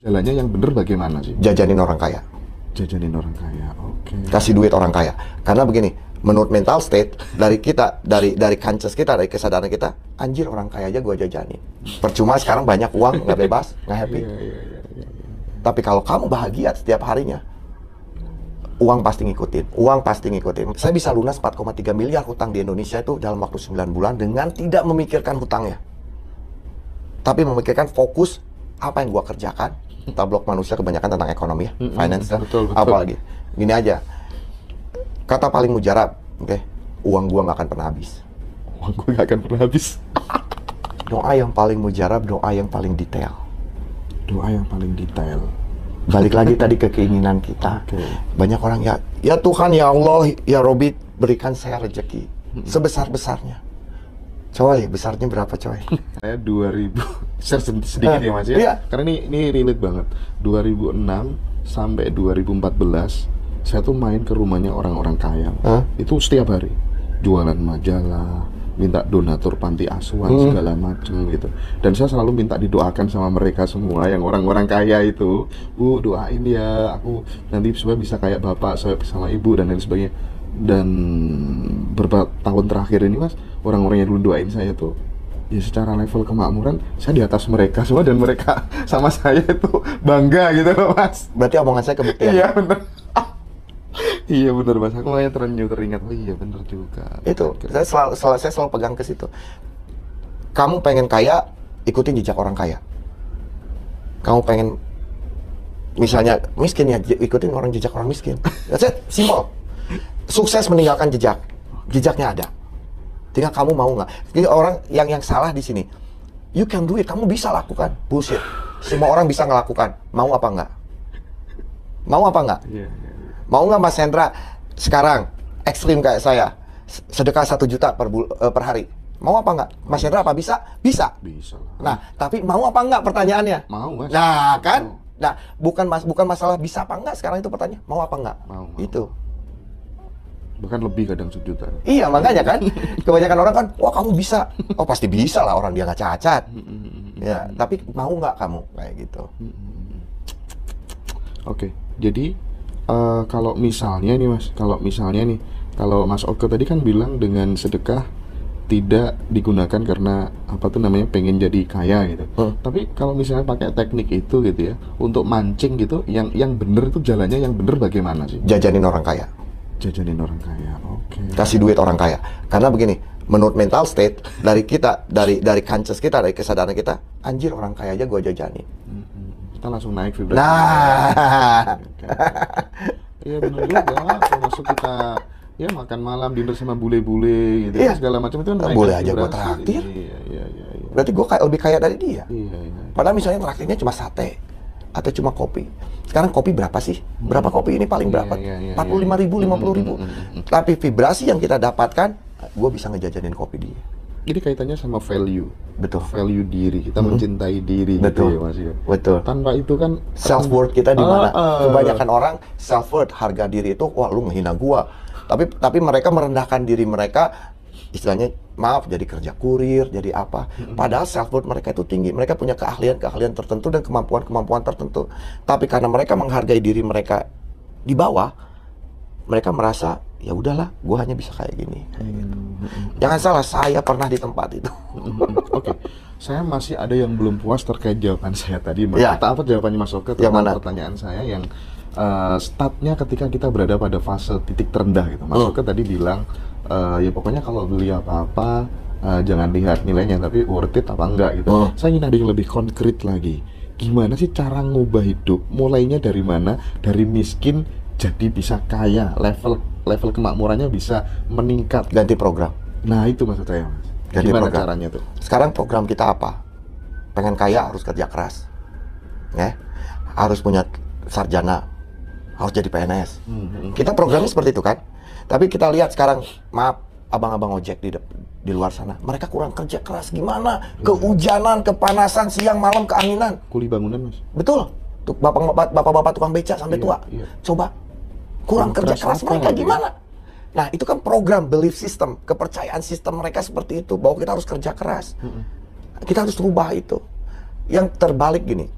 Jalannya yang bener bagaimana sih? Jajanin orang kaya. Jajanin orang kaya, oke. Kasih duit orang kaya. Karena begini, menurut mental state dari kita, dari conscious kita, dari kesadaran kita, anjir orang kaya aja gua jajanin. Percuma sekarang banyak uang, nggak bebas, nggak happy. Iya. Tapi kalau kamu bahagia setiap harinya, uang pasti ngikutin. Uang pasti ngikutin. Saya bisa lunas 4,3 miliar hutang di Indonesia itu dalam waktu 9 bulan dengan tidak memikirkan hutangnya. Tapi memikirkan fokus apa yang gua kerjakan. Tablok manusia kebanyakan tentang ekonomi ya, finance, betul. apalagi. Gini aja, kata paling mujarab, oke, uang gua nggak akan pernah habis. Uang gue gak akan pernah habis. Doa yang paling mujarab, doa yang paling detail. Doa yang paling detail. Balik lagi tadi ke keinginan kita. Oke. Banyak orang ya Tuhan, ya Allah, ya Robi, berikan saya rezeki sebesar-besarnya. Coy, besarnya berapa coy? Saya 2000, share sedikit ya Mas ya. Iya. Karena ini relate banget. 2006 sampai 2014 saya tuh main ke rumahnya orang-orang kaya. Itu setiap hari jualan majalah, minta donatur panti asuhan segala macem gitu. Dan saya selalu minta didoakan sama mereka semua yang orang-orang kaya itu. Bu, doain ya aku nanti supaya bisa kayak bapak, saya sama ibu dan lain sebagainya. Dan beberapa tahun terakhir ini Mas, orang-orang yang dulu doain saya tuh ya secara level kemakmuran saya di atas mereka semua, dan mereka sama saya itu bangga gitu loh Mas. Berarti omongan saya kebuktian. Iya bener. Iya bener Mas, aku makanya teringat, oh iya bener juga. Itu, saya selalu pegang ke situ. Kamu pengen kaya, ikutin jejak orang kaya. Kamu pengen misalnya miskin ya, ikutin jejak orang miskin. That's it, simple. Sukses meninggalkan jejak, jejaknya ada. Tinggal kamu mau nggak. Jadi orang yang salah di sini, you can do it, kamu bisa lakukan. Bullshit. Semua orang bisa ngelakukan. Mau apa nggak? Mau apa nggak? Iya. Mau nggak Mas Hendra sekarang ekstrim kayak saya, sedekah 1 juta per hari? Mau apa nggak? Mas Hendra apa bisa? Bisa. Bisa. Nah, tapi mau apa nggak pertanyaannya? Mau Mas. Nah, kan? Nah, bukan masalah bisa apa nggak sekarang itu pertanyaan. Mau apa nggak? Mau. Itu. Bahkan lebih kadang 1 juta. Iya, makanya kan. Kebanyakan orang kan, wah kamu bisa. Oh pasti bisa lah, orang dia nggak cacat. Ya, tapi mau nggak kamu kayak gitu? Oke, jadi kalau misalnya nih, kalau Mas Oke tadi kan bilang dengan sedekah tidak digunakan karena apa tuh namanya pengen jadi kaya gitu. Tapi kalau misalnya pakai teknik itu gitu ya, untuk mancing gitu, yang bener itu jalannya yang bener bagaimana sih? Jajanin orang kaya. Jajanin orang kaya, oke. Kasih duit orang kaya. Karena begini, menurut mental state dari kita, dari conscious kita, dari kesadaran kita, anjir orang kaya aja gua jajanin. Kita langsung naik vibrasi. Nah, Iya benar juga. Termasuk kita ya makan malam dinner sama bule-bule gitu, Iya. segala macam itu kan naik Boleh aja gua vibrasi. traktir. Iya. berarti gua lebih kaya dari dia. Iya. Padahal misalnya traktirnya cuma sate atau cuma kopi. Sekarang kopi berapa sih? Berapa kopi ini paling berapa? Iya. 45.000, 50.000. Tapi vibrasi yang kita dapatkan, gue bisa ngejajanin kopi dia. Jadi kaitannya sama value. Betul. Value diri, kita mencintai diri. Betul. Gitu ya Mas ya. Betul. Tanpa itu kan Self worth kita di mana? Kebanyakan orang self worth, harga diri itu, wah lu ngehina gua. Tapi mereka merendahkan diri mereka, istilahnya maaf jadi kerja kurir, jadi apa. Padahal self worth mereka itu tinggi. Mereka punya keahlian tertentu dan kemampuan tertentu. Tapi karena mereka menghargai diri mereka di bawah, mereka merasa ya udahlah, gua hanya bisa kayak gini. Jangan salah, saya pernah di tempat itu. Oke. Saya masih ada yang belum puas terkait jawaban saya tadi, Mas. Ya. Apa jawabannya Mas Oke Yang tentang mana? pertanyaan saya yang startnya ketika kita berada pada fase titik terendah gitu. Mas Oke tadi bilang ya pokoknya kalau beli apa-apa jangan lihat nilainya, tapi worth it apa enggak gitu. Saya ingin ada yang lebih konkret lagi. Gimana sih cara ngubah hidup? Mulainya dari mana? Dari miskin jadi bisa kaya, level kemakmurannya bisa meningkat. Ganti program. Nah itu maksud saya, Mas. Ganti Gimana program. caranya tuh? Sekarang program kita apa? Pengen kaya harus kerja keras, ya, harus punya sarjana, harus jadi PNS. Kita programnya seperti itu kan. Tapi kita lihat sekarang, maaf, abang-abang ojek di luar sana, mereka kurang kerja keras. Gimana? Kehujanan, kepanasan, siang malam, keanginan. Kuli bangunan, Mas. Betul. Tuh bapak-bapak tukang beca sampai tua. Iya. Coba kurang kerja keras apa mereka gitu ya? gimana? Nah, itu kan program belief system, kepercayaan sistem mereka seperti itu, bahwa kita harus kerja keras. Kita harus rubah itu. Yang terbalik gini,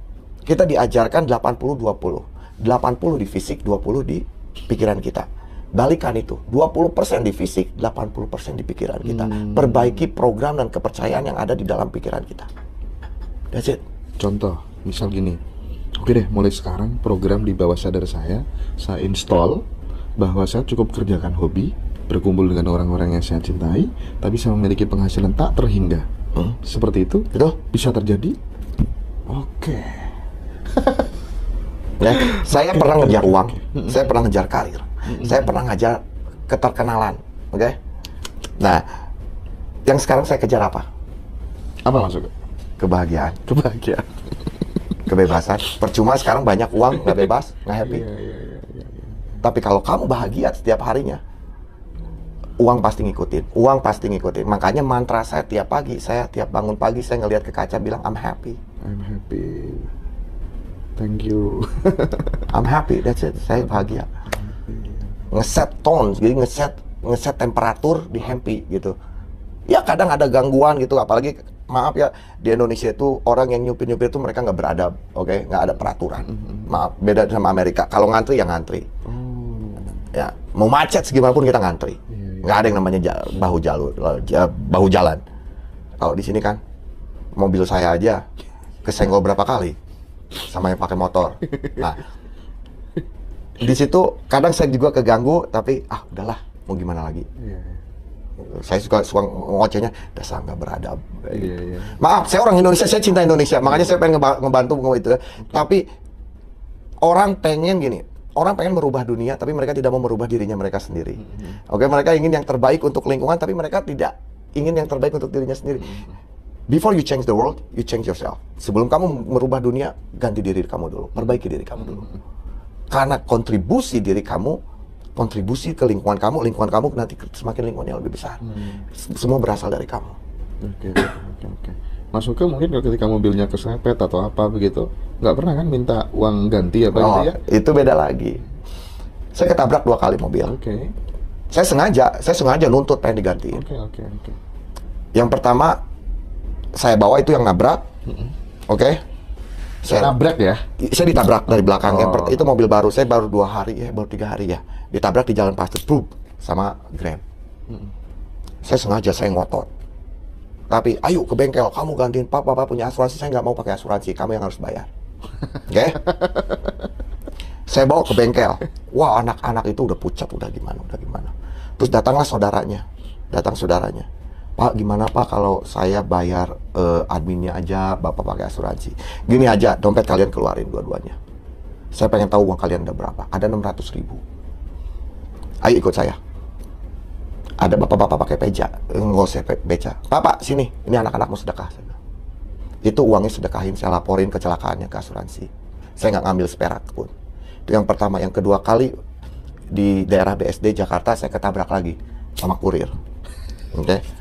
Kita diajarkan 80-20. 80 di fisik, 20 di pikiran kita. Balikan itu, 20% di fisik, 80% di pikiran kita. Perbaiki program dan kepercayaan yang ada di dalam pikiran kita. That's it. Contoh, misal gini. Oke deh, mulai sekarang program di bawah sadar saya install bahwa saya cukup kerjakan hobi, berkumpul dengan orang-orang yang saya cintai, tapi saya memiliki penghasilan tak terhingga. Seperti itu bisa terjadi? Oke. Ya, saya pernah ngejar uang, saya pernah ngejar karir, saya pernah ngejar keterkenalan, oke? Nah, yang sekarang saya kejar apa? Apa maksudnya? Kebahagiaan. Kebahagiaan. Kebebasan. Percuma sekarang banyak uang, nggak bebas, nggak happy. Tapi kalau kamu bahagia setiap harinya, uang pasti ngikutin, uang pasti ngikutin. Makanya mantra saya tiap pagi, saya tiap bangun pagi, saya ngelihat ke kaca bilang, I'm happy. I'm happy. Thank you. I'm happy, that's it. Saya bahagia. Ngeset tone, jadi ngeset temperatur di happy gitu. Ya kadang ada gangguan gitu, apalagi maaf ya di Indonesia itu orang yang nyupir-nyupir itu mereka nggak beradab, oke? Nggak ada peraturan. Maaf, beda sama Amerika. Kalau ngantri ya ngantri. Ya mau macet segimanapun kita ngantri. Nggak ada yang namanya bahu jalan. Kalau di sini kan mobil saya aja kesenggol berapa kali sama yang pakai motor. Nah, di situ kadang saya juga keganggu, tapi udahlah, mau gimana lagi. Saya suka ngocehnya, dasar nggak beradab. Maaf, saya orang Indonesia, saya cinta Indonesia, makanya saya pengen ngebantu itu. Tapi orang pengen gini, orang pengen merubah dunia, tapi mereka tidak mau merubah dirinya mereka sendiri. Oke, mereka ingin yang terbaik untuk lingkungan, tapi mereka tidak ingin yang terbaik untuk dirinya sendiri. Before you change the world, you change yourself. Sebelum kamu merubah dunia, ganti diri kamu dulu, perbaiki diri kamu dulu. Karena kontribusi diri kamu, kontribusi ke lingkungan kamu nanti semakin lingkungannya lebih besar. Semua berasal dari kamu. Oke. Masuk ke mungkin ketika mobilnya kesepet atau apa begitu, nggak pernah kan minta uang ganti apa gitu ya? Itu beda lagi. Saya ketabrak 2 kali mobil. Oke. Saya sengaja nuntut pengen digantiin. Oke. Yang pertama saya bawa itu yang nabrak, oke? Saya nabrak ya? Saya ditabrak dari belakang. Itu mobil baru, saya baru 2 hari ya, baru 3 hari ya. Ditabrak di jalan pasir, sama Grab. Saya sengaja, saya ngotot. Tapi, ayo ke bengkel, kamu gantiin papa punya asuransi. Saya nggak mau pakai asuransi, kamu yang harus bayar. Oke? Saya bawa ke bengkel. Wah, anak-anak itu udah pucat, udah gimana. Terus datanglah saudaranya. Pak, gimana Pak kalau saya bayar adminnya aja, Bapak pakai asuransi. Gini aja, dompet kalian keluarin dua-duanya. Saya pengen tahu uang kalian ada berapa. Ada 600.000. Ayo ikut saya. Ada bapak-bapak pakai beca, nggak usah beca. Pak, sini, ini anak-anak mau sedekah. Itu uangnya sedekahin, saya laporin kecelakaannya ke asuransi. Saya nggak ngambil seperak pun. Itu yang pertama. Yang kedua kali di daerah BSD Jakarta, saya ketabrak lagi sama kurir. Oke?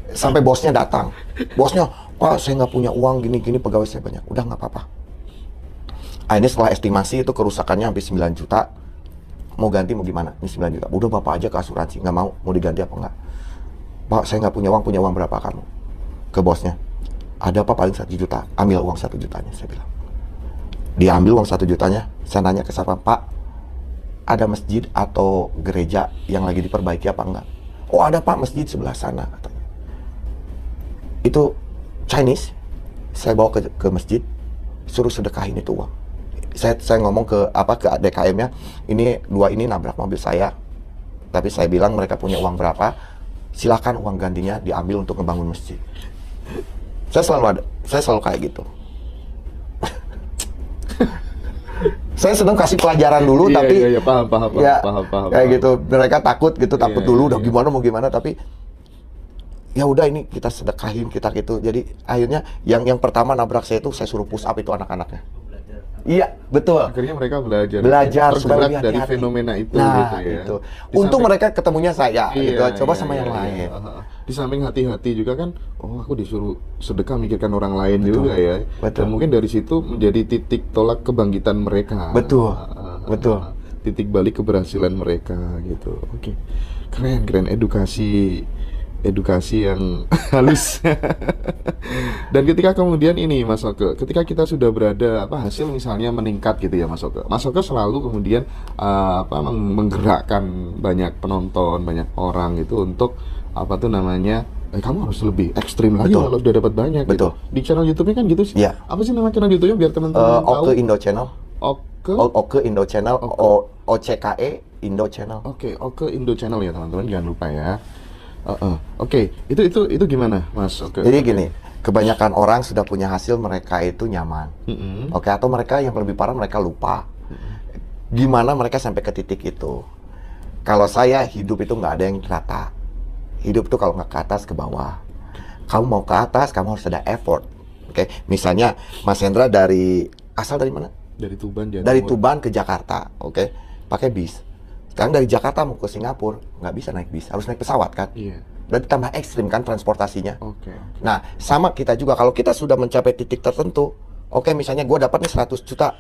Sampai bosnya datang. Bosnya, Pak, saya nggak punya uang gini-gini, pegawai saya banyak. Udah nggak apa-apa. Ini setelah estimasi itu kerusakannya hampir 9 juta. Mau ganti mau gimana? Ini 9 juta. Udah Bapak aja ke asuransi. Nggak mau diganti apa enggak? Pak, saya nggak punya uang berapa kamu? Ke bosnya. Ada apa paling 1 juta? Ambil uang 1 jutanya, saya bilang. Dia ambil uang 1 jutanya. Saya nanya ke siapa, Pak, ada masjid atau gereja yang lagi diperbaiki apa enggak? Oh ada Pak, masjid sebelah sana, katanya. Itu Chinese, saya bawa ke masjid, suruh sedekahin itu uang. Saya ngomong ke DKM-nya, ini 2 ini nabrak mobil saya, tapi saya bilang mereka punya uang berapa, silakan uang gantinya diambil untuk ngebangun masjid. Saya selalu kayak gitu. Saya sedang kasih pelajaran dulu, tapi paham. Kayak gitu, mereka takut dulu, udah gimana mau gimana, tapi ya udah ini kita sedekahin, kita gitu. Jadi akhirnya yang pertama nabrak saya itu saya suruh push up itu anak-anaknya. Iya, betul. Akhirnya mereka belajar supaya lebih dari hati-hati. fenomena itu Nah, gitu ya. gitu. Untung mereka ketemunya saya gitu. Coba sama yang lain. Di samping hati-hati juga kan, aku disuruh sedekah mikirkan orang lain juga ya. Betul. Dan mungkin dari situ menjadi titik tolak kebangkitan mereka. Betul. Titik balik keberhasilan mereka gitu. Oke. Keren edukasi edukasi yang halus. Dan ketika kemudian ini Mas Oke, ketika kita sudah berada hasil misalnya meningkat gitu ya Mas Oke selalu kemudian menggerakkan banyak penonton, banyak orang itu untuk kamu harus lebih ekstrim lagi kalau sudah dapat banyak. Betul. Gitu. Di channel YouTube-nya kan gitu sih. Iya. Apa sih nama channel YouTube-nya biar teman-teman tahu? Oke Indo Channel. Oke Indo Channel. OCKE Indo Channel. Oke Indo Channel ya teman-teman, jangan lupa ya. Oke, itu gimana Mas? Jadi gini, kebanyakan orang sudah punya hasil, mereka itu nyaman. Oke, atau mereka yang lebih parah mereka lupa. Gimana mereka sampai ke titik itu? Kalau saya, hidup itu nggak ada yang rata. Hidup itu kalau nggak ke atas, ke bawah. Kamu mau ke atas, kamu harus ada effort. Oke, misalnya Mas Hendra asal dari mana? Dari Tuban. Dari Tuban ke Jakarta, oke, pakai bis. Sekarang dari Jakarta mau ke Singapura, nggak bisa naik bis, harus naik pesawat kan? Iya. Berarti tambah ekstrim kan transportasinya. Oke. Nah, sama kita juga, kalau kita sudah mencapai titik tertentu, oke, misalnya gue dapat nih 100 juta.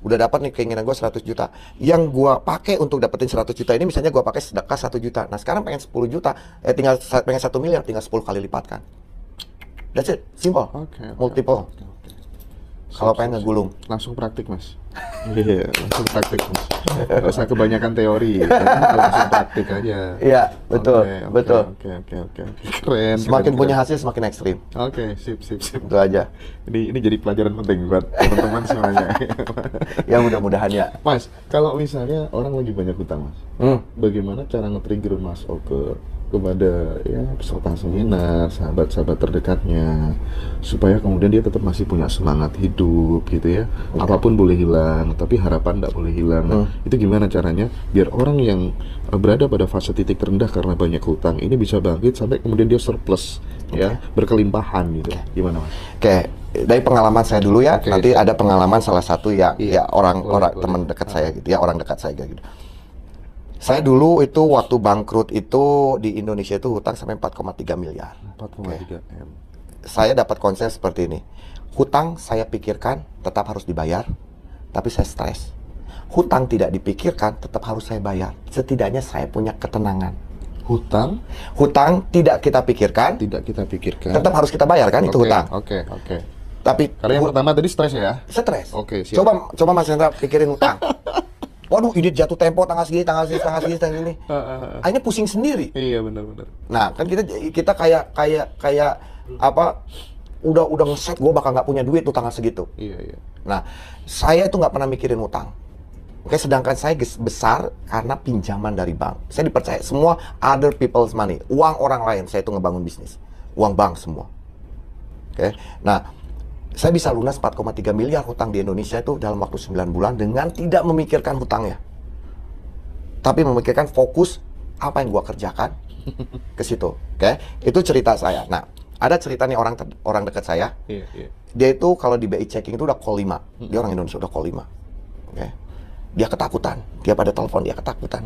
Udah dapat nih keinginan gue 100 juta. Yang gue pakai untuk dapetin 100 juta ini, misalnya gue pakai sedekah 1 juta. Nah, sekarang pengen 10 juta, tinggal pengen 1 miliar, tinggal 10 kali lipatkan. That's it, simple. Multiple. Kalau pengen ngegulung. Langsung praktik Mas. Iya, langsung praktik Mas. Gak usah kebanyakan teori, langsung praktik aja. Iya, betul, betul. Oke. Keren. Semakin punya hasil, semakin ekstrim. Oke, sip. Itu aja. Ini jadi pelajaran penting buat teman-teman semuanya. Ya mudah-mudahan ya. Mas, kalau misalnya orang lagi banyak hutang Mas, bagaimana cara nge-trigger Mas Oke kepada peserta seminar, sahabat-sahabat terdekatnya, supaya kemudian dia tetap masih punya semangat hidup gitu ya. Apapun boleh hilang, tapi harapan tidak boleh hilang. Nah, itu gimana caranya biar orang yang berada pada fase titik terendah karena banyak hutang ini bisa bangkit sampai kemudian dia surplus ya, berkelimpahan gitu. Gimana Mas? Oke, dari pengalaman saya dulu ya. Nanti ada pengalaman salah satu ya orang teman dekat saya gitu ya, orang dekat saya gitu. Saya dulu itu waktu bangkrut itu di Indonesia itu hutang sampai 4,3 miliar. 4,3 M. Saya dapat konsep seperti ini. Hutang saya pikirkan tetap harus dibayar, tapi saya stres. Hutang tidak dipikirkan tetap harus saya bayar. Setidaknya saya punya ketenangan. Hutang tidak kita pikirkan, tetap harus kita bayar kan, itu hutang. Oke. Tapi karena yang pertama tadi stres ya. Stres. Oke, siap. Coba Mas Hendra pikirin hutang. Waduh, ini jatuh tempo tanggal segini. Akhirnya pusing sendiri. Iya, benar. Nah, kan kita kayak apa? Udah ngeset gue bakal nggak punya duit tuh tanggal segitu. Iya. Nah, saya itu nggak pernah mikirin utang. Oke, sedangkan saya besar karena pinjaman dari bank. Saya dipercaya semua other people's money, uang orang lain. Saya itu ngebangun bisnis, uang bank semua. Oke, nah. Saya bisa lunas 4,3 miliar hutang di Indonesia itu dalam waktu 9 bulan dengan tidak memikirkan hutangnya. Tapi memikirkan fokus apa yang gua kerjakan ke situ. Oke? Itu cerita saya. Nah, ada cerita nih orang dekat saya. Iya. Dia itu kalau di BI checking itu udah call 5. Dia orang Indonesia udah call 5. Oke? Dia ketakutan. Dia pada telepon dia ketakutan.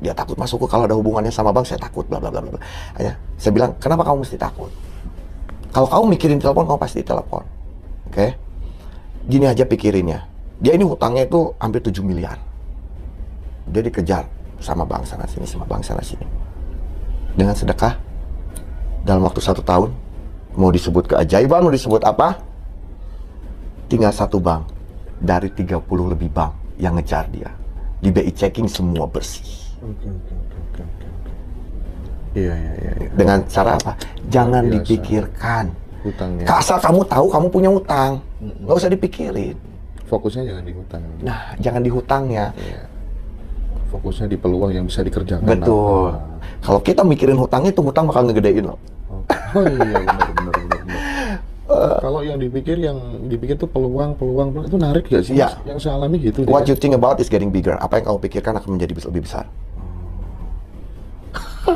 Dia takut masukku kalau ada hubungannya sama bank, saya takut bla bla bla bla. Hanya saya bilang, "Kenapa kamu mesti takut? Kalau kamu mikirin telepon, kamu pasti telepon." Oke? Gini aja pikirinnya. Dia ini hutangnya itu hampir 7 miliar. Dia dikejar sama bank sana sini, dengan sedekah dalam waktu 1 tahun, mau disebut keajaiban, mau disebut apa, tinggal 1 bank dari 30 lebih bank yang ngejar dia. Di BI checking semua bersih. Iya. Dengan cara apa? Jangan dipikirkan hutangnya. Asal kamu tahu kamu punya hutang, nggak usah dipikirin. Fokusnya jangan di hutang. Nah, jangan di hutangnya. Iya. Fokusnya di peluang yang bisa dikerjakan. Betul. Kalau kita mikirin hutangnya, itu hutang bakal ngegedein loh. Oh iya, benar. Kalau yang dipikir tuh peluang itu narik gak sih? Ya. Yang saya alami gitu. What you think about is getting bigger. Apa yang kamu pikirkan akan menjadi lebih besar.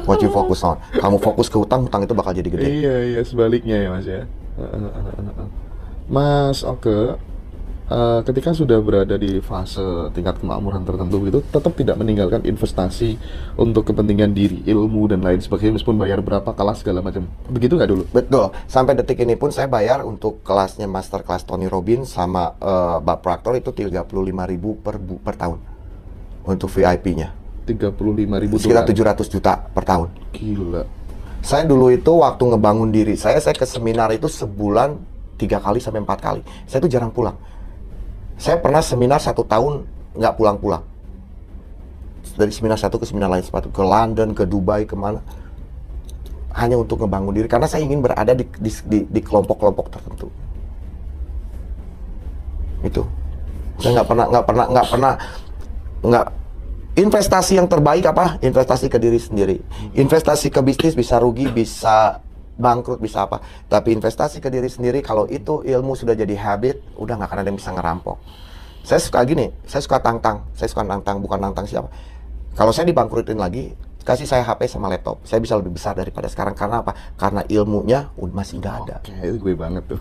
What you focus on. Kamu fokus ke hutang itu bakal jadi gede. Iya, sebaliknya ya Mas ya. Mas Oke, ketika sudah berada di fase tingkat kemakmuran tertentu gitu, tetap tidak meninggalkan investasi untuk kepentingan diri, ilmu dan lain sebagainya, meskipun bayar berapa, kelas segala macam. Begitu nggak dulu? Betul. Sampai detik ini pun saya bayar untuk kelasnya master kelas Tony Robbins sama Bob Proctor itu 35.000 per tahun untuk VIP-nya. $35.000. Sekitar 700 juta per tahun. Gila. Saya dulu itu waktu ngebangun diri saya ke seminar itu sebulan 3 kali sampai 4 kali. Saya tuh jarang pulang. Saya pernah seminar 1 tahun nggak pulang-pulang. Dari seminar satu ke seminar lain, sepatu ke London, ke Dubai, kemana, hanya untuk ngebangun diri karena saya ingin berada di kelompok-kelompok tertentu. Itu saya nggak pernah investasi yang terbaik apa? Investasi ke diri sendiri. Investasi ke bisnis bisa rugi, bisa bangkrut, bisa apa. Tapi investasi ke diri sendiri, kalau itu ilmu sudah jadi habit, udah nggak akan ada yang bisa ngerampok. Saya suka gini, saya suka tantang, bukan nantang siapa. Kalau saya dibangkrutin lagi, kasih saya HP sama laptop, saya bisa lebih besar daripada sekarang. Karena apa? Karena ilmunya masih nggak ada. Oke, itu gue banget tuh.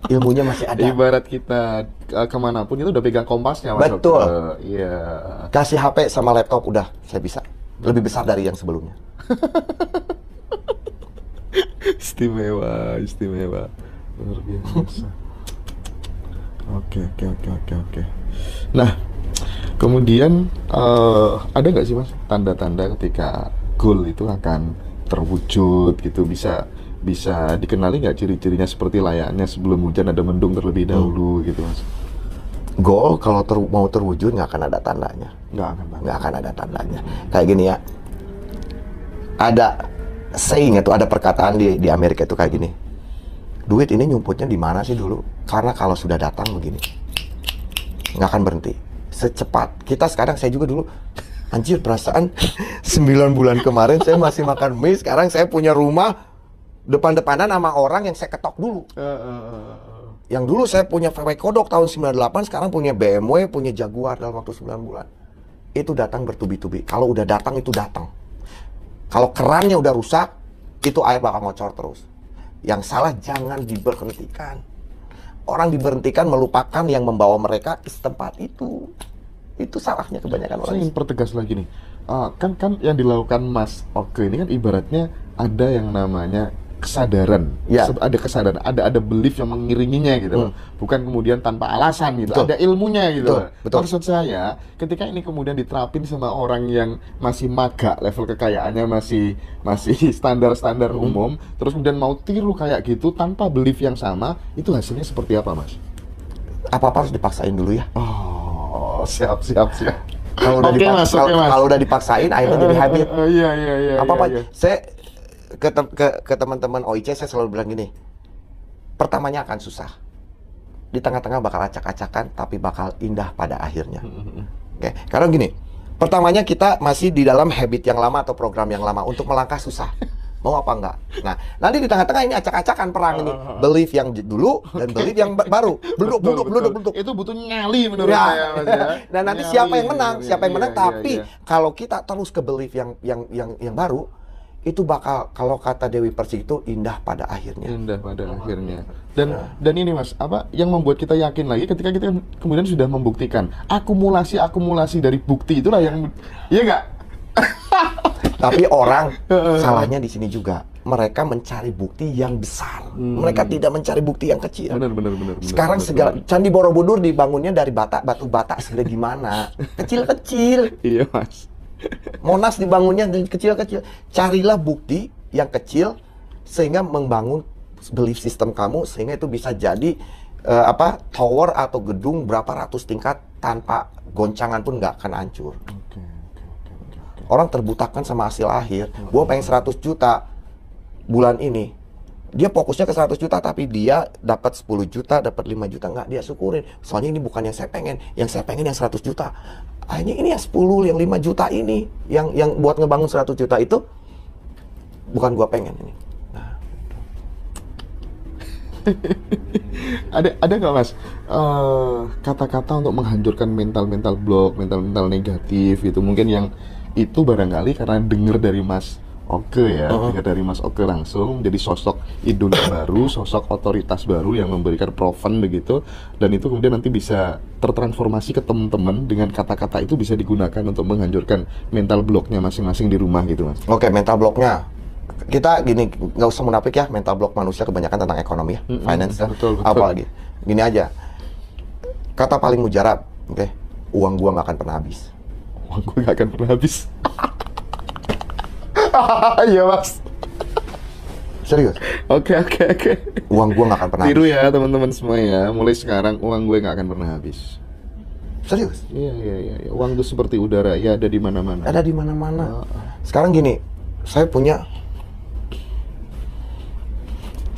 Ilmunya masih ada. Ibarat kita kemanapun itu udah pegang kompasnya. Betul. Iya. Kasih HP sama laptop, udah saya bisa lebih besar dari yang sebelumnya. Istimewa. Luar biasa. Oke. Nah, kemudian ada nggak sih Mas tanda-tanda ketika goal itu akan terwujud gitu, bisa dikenali nggak ciri-cirinya seperti layaknya sebelum hujan ada mendung terlebih dahulu gitu Mas? Goal kalau mau terwujud nggak akan ada tandanya. Nggak akan ada tandanya. Kayak gini ya. Ada saying itu, ada perkataan di Amerika itu kayak gini. Duit ini nyumputnya di mana sih dulu? Karena kalau sudah datang begini, nggak akan berhenti. Secepat kita sekarang, saya juga dulu, anjir perasaan 9 bulan kemarin saya masih makan mie, sekarang saya punya rumah depan-depanan sama orang yang saya ketok dulu. Yang dulu saya punya VW Kodok tahun 98, sekarang punya BMW, punya Jaguar dalam waktu 9 bulan. Itu datang bertubi-tubi. Kalau udah datang itu datang. Kalau kerannya udah rusak, itu air bakal ngocor terus. Yang salah jangan diberhentikan. Orang diberhentikan melupakan yang membawa mereka ke tempat itu. Itu salahnya kebanyakan orang. Saya ingin pertegas lagi nih. Kan yang dilakukan Mas Oke ini kan ibaratnya ada yang namanya kesadaran. Ya. Ada kesadaran, ada belief yang mengiringinya gitu. Bukan kemudian tanpa alasan gitu. Betul. Ada ilmunya gitu. Betul. Maksud saya, ketika ini kemudian diterapin sama orang yang masih maga, level kekayaannya masih standar-standar umum, terus kemudian mau tiru kayak gitu tanpa belief yang sama, itu hasilnya seperti apa, Mas? Apa-apa harus dipaksain dulu ya. Oh, siap. Kalau udah dipaksain, akhirnya jadi habit. Iya. Apa-apa. Saya ke teman-teman OIC saya selalu bilang gini, pertamanya akan susah, di tengah-tengah bakal acak-acakan, tapi bakal indah pada akhirnya. Oke, karena gini, pertamanya kita masih di dalam habit yang lama atau program yang lama, untuk melangkah susah, mau apa enggak. Nah, nanti di tengah-tengah ini acak-acakan perang ini, belief yang dulu dan belief yang baru, beluduk. Itu butuh nyali menurut saya, Mas, ya. Nah, nanti Nyali. siapa yang menang, tapi iya. kalau kita terus ke belief yang baru, itu bakal, kalau kata Dewi Persik itu, indah pada akhirnya. Dan ini Mas, apa yang membuat kita yakin lagi ketika kita kemudian sudah membuktikan akumulasi dari bukti itulah yang, iya nggak? Tapi orang salahnya di sini juga, mereka mencari bukti yang besar, mereka tidak mencari bukti yang kecil. Benar. Sekarang segala Candi Borobudur dibangunnya dari batu bata segede gimana, kecil. Iya Mas. Monas dibangunnya dari kecil-kecil. Carilah bukti yang kecil sehingga membangun belief system kamu, sehingga itu bisa jadi tower atau gedung berapa ratus tingkat tanpa goncangan pun nggak akan hancur. Orang terbutakan sama hasil akhir. Gua pengen 100 juta bulan ini. Dia fokusnya ke 100 juta, tapi dia dapat 10 juta, dapat 5 juta, nggak dia syukurin. Soalnya ini bukan yang saya pengen yang 100 juta. Akhirnya ini yang 10, yang 5 juta ini, yang buat ngebangun 100 juta itu, bukan gua pengen ini. Nah. ada nggak Mas kata-kata untuk menghancurkan mental block, mental negatif itu, mungkin yang itu barangkali karena dengar dari Mas Oke ya, dari Mas Oke langsung jadi sosok idola baru, sosok otoritas baru yang memberikan proven begitu, dan itu kemudian nanti bisa tertransformasi ke teman-teman dengan kata-kata itu bisa digunakan untuk menghancurkan mental blocknya masing-masing di rumah gitu Mas. Oke, mental blocknya kita gini, nggak usah munafik ya, mental block manusia kebanyakan tentang ekonomi ya, finance ya, betul. apalagi gini aja, kata paling mujarab, uang gua nggak akan pernah habis. uang gue nggak akan pernah habis. Iya mas. Serius? Oke. Uang gue nggak akan pernah Tiru habis. ya teman-teman semua ya. Mulai sekarang uang gue nggak akan pernah habis. Serius? Iya. Uang itu seperti udara, ya ada di mana-mana. Ada di mana-mana. Sekarang gini, saya punya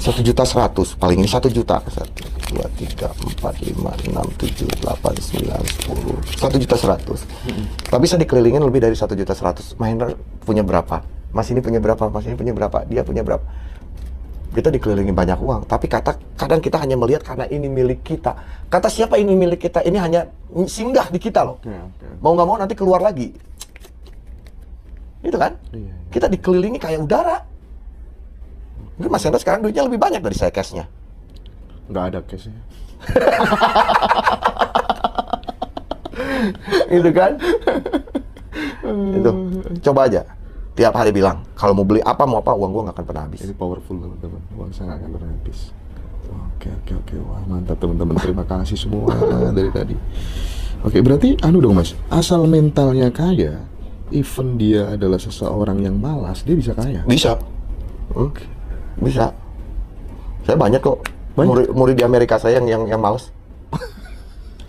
1.100.000 paling ini 1 juta. 1, 2, 3, 4, 5, 6, 7, 8, 9, 10. 1.100.000. Tapi saya dikelilingin lebih dari 1.100.000. Mahendra punya berapa? Mas ini punya berapa? Mas ini punya berapa? Dia punya berapa? Kita dikelilingi banyak uang. Tapi kadang kita hanya melihat karena ini milik kita. Kata siapa ini milik kita? Ini hanya singgah di kita loh. Okay. Mau nggak mau nanti keluar lagi. Itu kan? Iya. Kita dikelilingi kayak udara. Mungkin Mas Hendra sekarang duitnya lebih banyak dari saya cashnya. Nggak ada cashnya. Itu kan? Itu. Coba aja. Tiap hari bilang, kalau mau beli apa, mau apa, uang gua nggak akan pernah habis. Ini powerful teman-teman. Uang saya nggak akan pernah habis. Oke. Wah mantap teman-teman. Terima kasih semua dari tadi. Oke, berarti dong mas. Asal mentalnya kaya, even dia adalah seseorang yang malas, dia bisa kaya. Bisa. Bisa. Saya banyak kok. Murid di Amerika saya yang malas.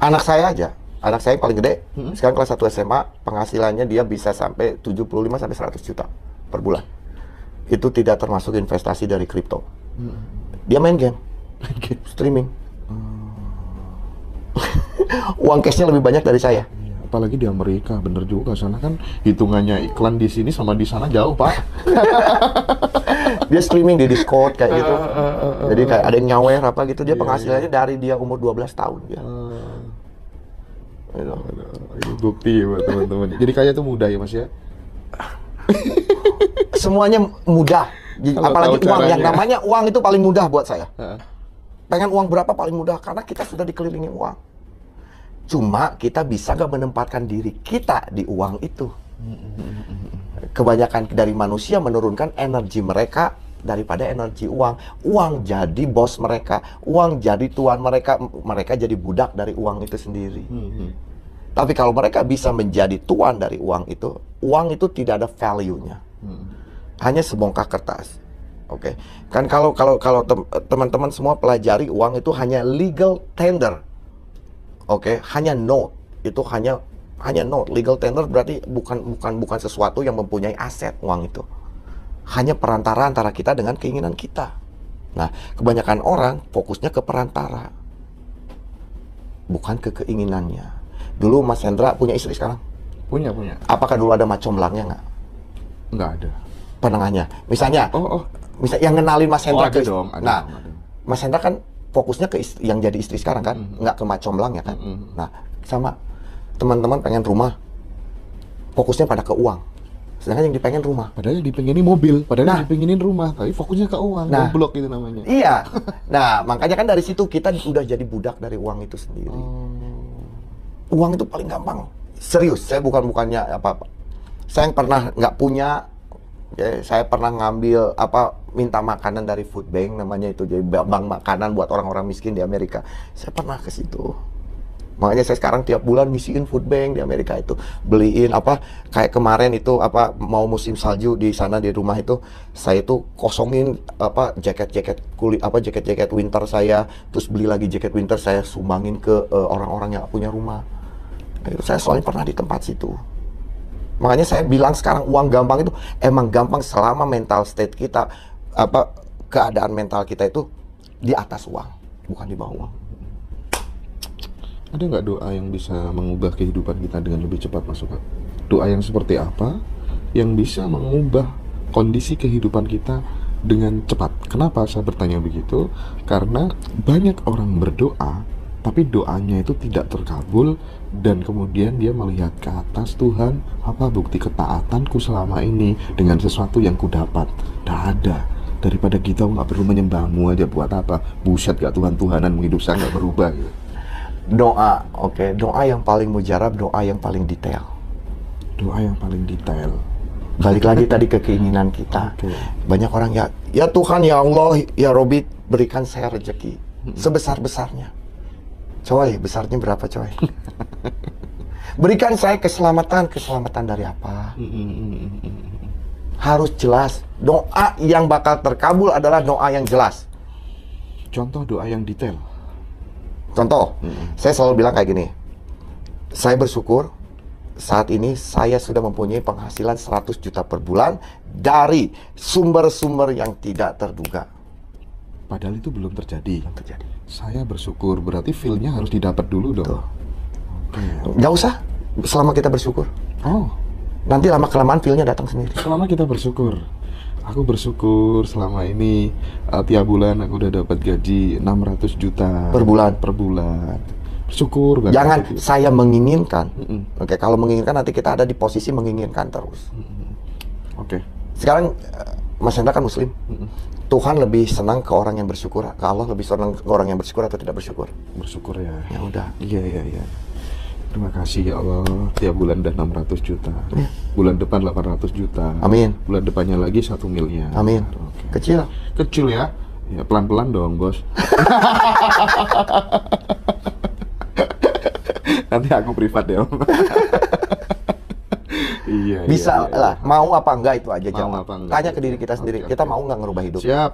Anak saya aja. Anak saya yang paling gede, sekarang kelas 1 SMA, penghasilannya dia bisa sampai 75 sampai 100 juta per bulan. Itu tidak termasuk investasi dari kripto. Dia main game, streaming. Uang cashnya lebih banyak dari saya. Apalagi di Amerika, bener juga. Sana kan hitungannya iklan di sini sama di sana jauh pak. Dia streaming di Discord kayak gitu. Jadi kayak ada yang nyawer apa gitu. Dia penghasilannya dari dia umur 12 tahun dia. Ini bukti ya buat teman-teman. Jadi kaya itu mudah ya mas ya. Semuanya mudah. Apalagi uang, yang namanya uang itu paling mudah buat saya. Pengen uang berapa paling mudah, karena kita sudah dikelilingi uang. Cuma kita bisa gak menempatkan diri kita di uang itu. Kebanyakan dari manusia menurunkan energi mereka daripada energi uang. Uang jadi bos mereka, uang jadi tuan mereka, mereka jadi budak dari uang itu sendiri. Tapi kalau mereka bisa menjadi tuan dari uang itu tidak ada value-nya. Hanya sebongkah kertas. Oke. Kan kalau teman-teman semua pelajari, uang itu hanya legal tender. Oke, hanya note. Itu hanya note. Legal tender berarti bukan sesuatu yang mempunyai aset, uang itu. Hanya perantara antara kita dengan keinginan kita. Nah, kebanyakan orang fokusnya ke perantara, bukan ke keinginannya. Dulu Mas Hendra punya istri sekarang? Punya. Apakah dulu ada macomblangnya nggak? Nggak ada. Penengahnya. Misalnya, misalnya yang ngenalin Mas Hendra ada dong. Ada. Mas Hendra kan fokusnya ke yang jadi istri sekarang kan, nggak ke macomblangnya kan. Nah, sama teman-teman pengen rumah, fokusnya pada ke uang. Sedangkan yang dipengen rumah. Padahal yang dipengenin mobil, padahal yang dipengenin rumah, tapi fokusnya ke uang. Goblok itu namanya. Iya. Nah, makanya kan dari situ kita udah jadi budak dari uang itu sendiri. Uang itu paling gampang. Serius, saya bukannya apa-apa. Saya yang pernah nggak punya, ya, saya pernah ngambil minta makanan dari food bank, namanya itu, jadi bank makanan buat orang-orang miskin di Amerika. Saya pernah ke situ. Makanya saya sekarang tiap bulan ngisiin food bank di Amerika itu, beliin kayak kemarin itu mau musim salju di sana di rumah itu, saya itu kosongin jaket-jaket kulit jaket-jaket winter saya, terus beli lagi jaket winter saya sumbangin ke orang-orang yang punya rumah. Itu saya soalnya pernah di tempat situ. Makanya saya bilang sekarang uang gampang itu emang gampang selama mental state kita, keadaan mental kita itu di atas uang, bukan di bawah uang. Ada nggak doa yang bisa mengubah kehidupan kita dengan lebih cepat, Mas Suka? Doa yang seperti apa yang bisa mengubah kondisi kehidupan kita dengan cepat? Kenapa saya bertanya begitu? Karena banyak orang berdoa, tapi doanya itu tidak terkabul, dan kemudian dia melihat ke atas, Tuhan, apa bukti ketaatanku selama ini dengan sesuatu yang kudapat? Tidak ada. Daripada kita nggak perlu menyembahmu aja, buat apa? Buset gak Tuhan-Tuhanan hidup saya nggak berubah gitu. Doa, doa yang paling mujarab, doa yang paling detail. Doa yang paling detail. Balik lagi tadi ke keinginan kita. Banyak orang ya Tuhan, ya Allah, ya Robi, berikan saya rezeki sebesar-besarnya. Coy, besarnya berapa coy? Berikan saya keselamatan. Keselamatan dari apa? Harus jelas. Doa yang bakal terkabul adalah doa yang jelas. Contoh doa yang detail. Contoh, saya selalu bilang kayak gini. Saya bersyukur saat ini saya sudah mempunyai penghasilan 100 juta per bulan dari sumber-sumber yang tidak terduga. Padahal itu belum terjadi. Belum terjadi. Saya bersyukur, berarti feel-nya harus didapat dulu dong. Nggak usah, selama kita bersyukur. Oh, Nanti lama-kelamaan feel-nya datang sendiri. selama kita bersyukur. Aku bersyukur selama ini tiap bulan aku udah dapat gaji 600 juta Per bulan. Per bulan. Bersyukur banget. Jangan gitu. saya menginginkan. Oke, kalau menginginkan nanti kita ada di posisi menginginkan terus. Oke. Sekarang Mas Hendra kan Muslim. Tuhan lebih senang ke orang yang bersyukur, ke Allah lebih senang ke orang yang bersyukur atau tidak bersyukur? Bersyukur ya. Ya udah. Iya. Terima kasih ya Allah. Tiap bulan udah 600 juta. Bulan depan 800 juta. Amin. Bulan depannya lagi 1 miliar. Amin. Oke. Kecil. Kecil ya. Ya pelan-pelan dong, Bos. Nanti aku privat ya, Om. Iya. Bisa lah. Mau apa enggak itu aja Mau jawab. apa enggak. Tanya ke diri kita sendiri. Oke, Kita oke. mau nggak ngerubah hidup? Siap.